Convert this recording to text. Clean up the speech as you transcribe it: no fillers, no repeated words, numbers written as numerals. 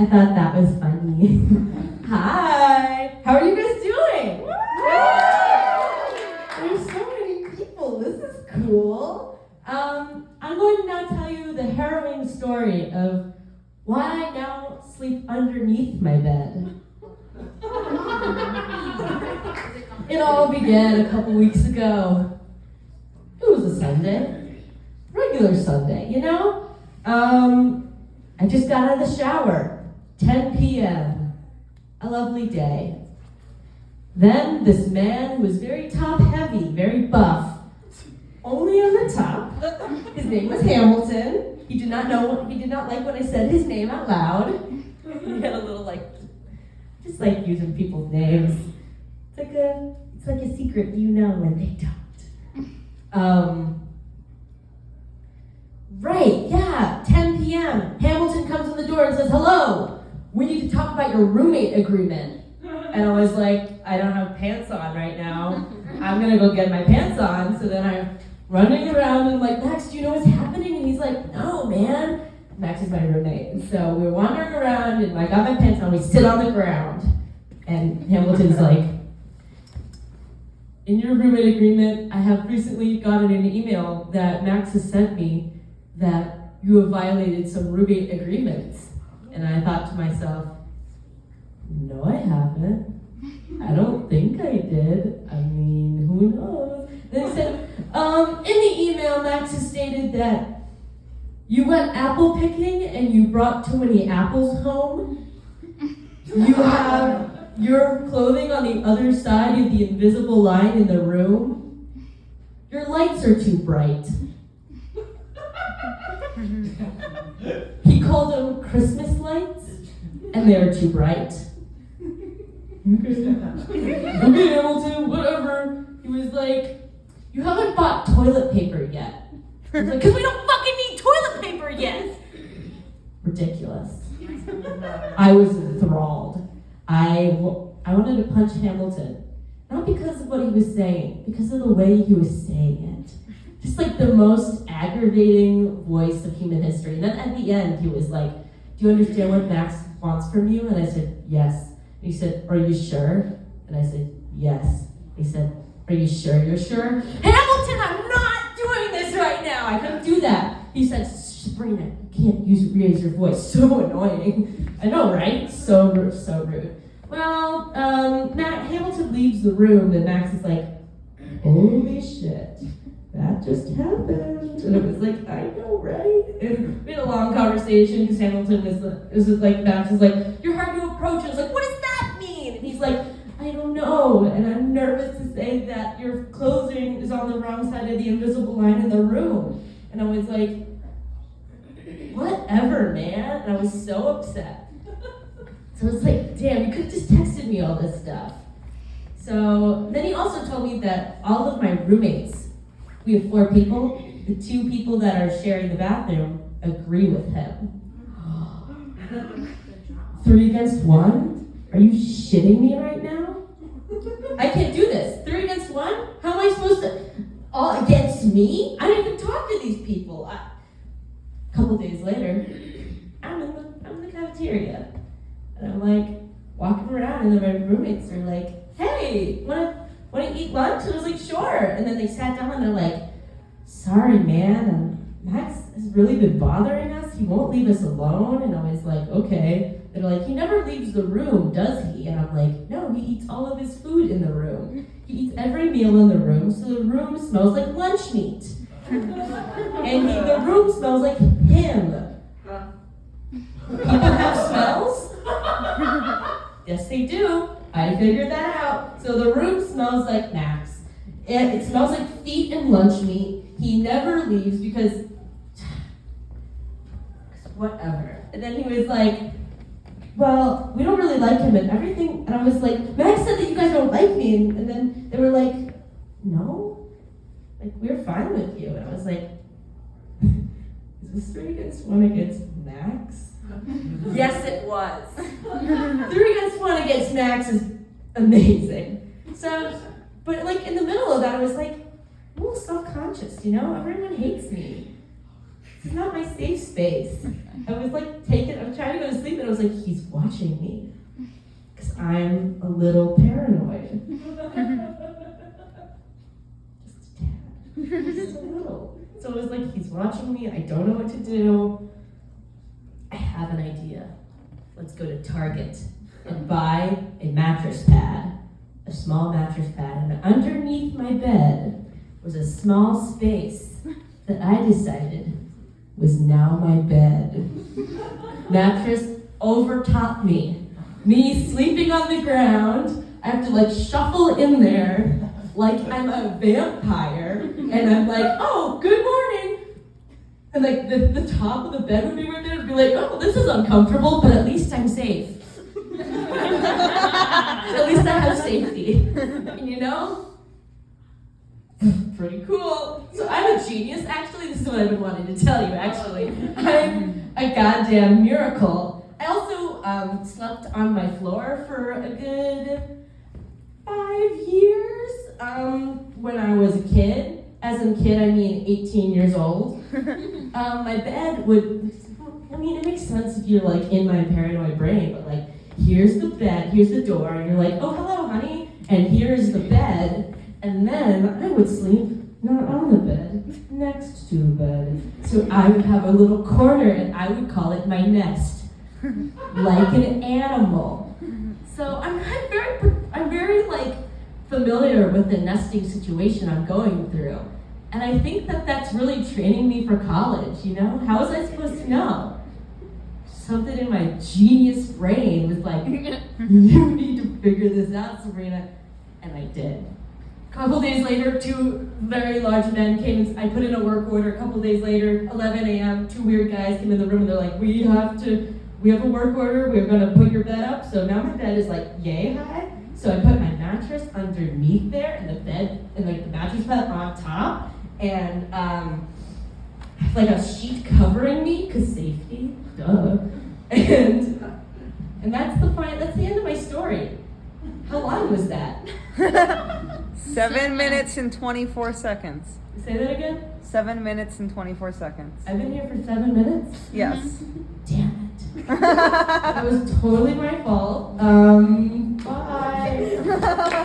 I thought that was funny. Hi! How are you guys doing? There's so many people. This is cool. I'm going to now tell you the harrowing story of why I now sleep underneath my bed. It all began a couple weeks ago. It was a Sunday. Regular Sunday, you know? I just got out of the shower. 10 p.m. A lovely day. Then this man who was very top heavy, very buff, only on the top. His name was Hamilton. He did not like when I said his name out loud. He had a little just like using people's names. It's like a secret you know when they don't. Right, yeah, 10 p.m. Hamilton comes in the door and says, "Hello, we need to talk about your roommate agreement." And I was like, I don't have pants on right now. I'm gonna go get my pants on. So then I'm running around and I'm like, "Max, do you know what's happening?" And he's like, "No, man." Max is my roommate. And so we're wandering around and I got my pants on, we sit on the ground. And Hamilton's like, "In your roommate agreement, I have recently gotten an email that Max has sent me that you have violated some roommate agreements." And I thought to myself, no, I haven't. I don't think I did. I mean, who knows? Then he said, in the email, Max has stated that you went apple picking and you brought too many apples home. You have your clothing on the other side of the invisible line in the room. Your lights are too bright. He called them Christmas lights, and they are too bright. Okay, Hamilton, whatever. He was like, "You haven't bought toilet paper yet." I was like, "Because we don't fucking need toilet paper yet." Ridiculous. I was enthralled. I wanted to punch Hamilton. Not because of what he was saying, because of the way he was saying it. Just like the most aggravating voice of human history. And then at the end, he was like, "Do you understand what Max wants from you?" And I said, "Yes." And he said, "Are you sure?" And I said, "Yes." He said, "Are you sure you're sure?" "Hamilton, I'm not doing this right now. I couldn't do that." He said, "Sabrina, you can't raise your voice. So annoying." I know, right? So rude. Well, Hamilton leaves the room, and Max is like, "Holy shit. That just happened." And it was like, I know, right? And we had a long conversation because Hamilton was like, Max is like, "You're hard to approach." And I was like, "What does that mean?" And he's like, "I don't know. And I'm nervous to say that your clothing is on the wrong side of the invisible line in the room." And I was like, whatever, man. And I was so upset. So I was like, damn, you could have just texted me all this stuff. So then he also told me that all of my roommates, we have 4 people. The 2 people that are sharing the bathroom agree with him. 3 against 1? Are you shitting me right now? I can't do this. 3 against 1? How am I supposed to? All against me? I didn't even talk to these people. A couple days later, I'm in the cafeteria. And I'm like walking around, and then my roommates are like, "Hey, wanna eat lunch?" And I was like, "Sure." And then they sat down and they're like, "Sorry, man, Max has really been bothering us. He won't leave us alone." And I was like, "Okay." They're like, "He never leaves the room, does he?" And I'm like, "No, he eats all of his food in the room. He eats every meal in the room, so the room smells like lunch meat. And the room smells like him." People have smells? Yes, they do. I figured that out. So the room smells like Max. It smells like feet and lunch meat. He never leaves because whatever. And then he was like, "Well, we don't really like him and everything." And I was like, "Max said that you guys don't like me." And then they were like, "No, like we're fine with you." And I was like, "Is this 3 against 1 against Max?" Yes, it was. 3 against 1 against Max is amazing. So, but like in the middle of that, I was like, I'm a little self-conscious, you know? Everyone hates me. This is not my safe space. I was like I'm trying to go to sleep, and I was like, he's watching me. Because I'm a little paranoid. Just a tad. Just a little. So it was like, he's watching me, I don't know what to do. I have an idea. Let's go to Target and buy a mattress pad, a small mattress pad, and underneath my bed was a small space that I decided was now my bed. Mattress over top me. Me sleeping on the ground. I have to like shuffle in there like I'm a vampire, and I'm like, oh, good morning. And like the top of the bed would be right there, and be like, oh, this is uncomfortable, but at least I'm safe. At least I have safety, you know? Pretty cool. So I'm a genius. Actually, this is what I've been wanting to tell you, actually. I'm a goddamn miracle. I also slept on my floor for a good 5 years when I was a kid. As a kid, I mean 18 years old. My bed would, I mean, it makes sense if you're like in my paranoid brain, but like, here's the bed, here's the door, and you're like, oh, hello, honey, and here's the bed, and then I would sleep not on the bed, next to the bed. So I would have a little corner, and I would call it my nest, like an animal. So I'm very like familiar with the nesting situation I'm going through, and I think that that's really training me for college. You know, how was I supposed to know? Something in my genius brain was like, you need to figure this out, Sabrina. And I did. A couple days later, 2 very large men came. I put in a work order. A couple days later, 11 a.m., 2 weird guys came in the room, and they're like, we have a work order. We're going to put your bed up. So now my bed is like yay high. So I put my mattress underneath there, and the bed, and like the mattress pad on top, and like a sheet covering me, because safety, duh. And that's the end of my story. How long was that? 7 minutes and 24 seconds. Say that again? 7 minutes and 24 seconds. I've been here for 7 minutes? Yes. Damn it. That was totally my fault. Bye.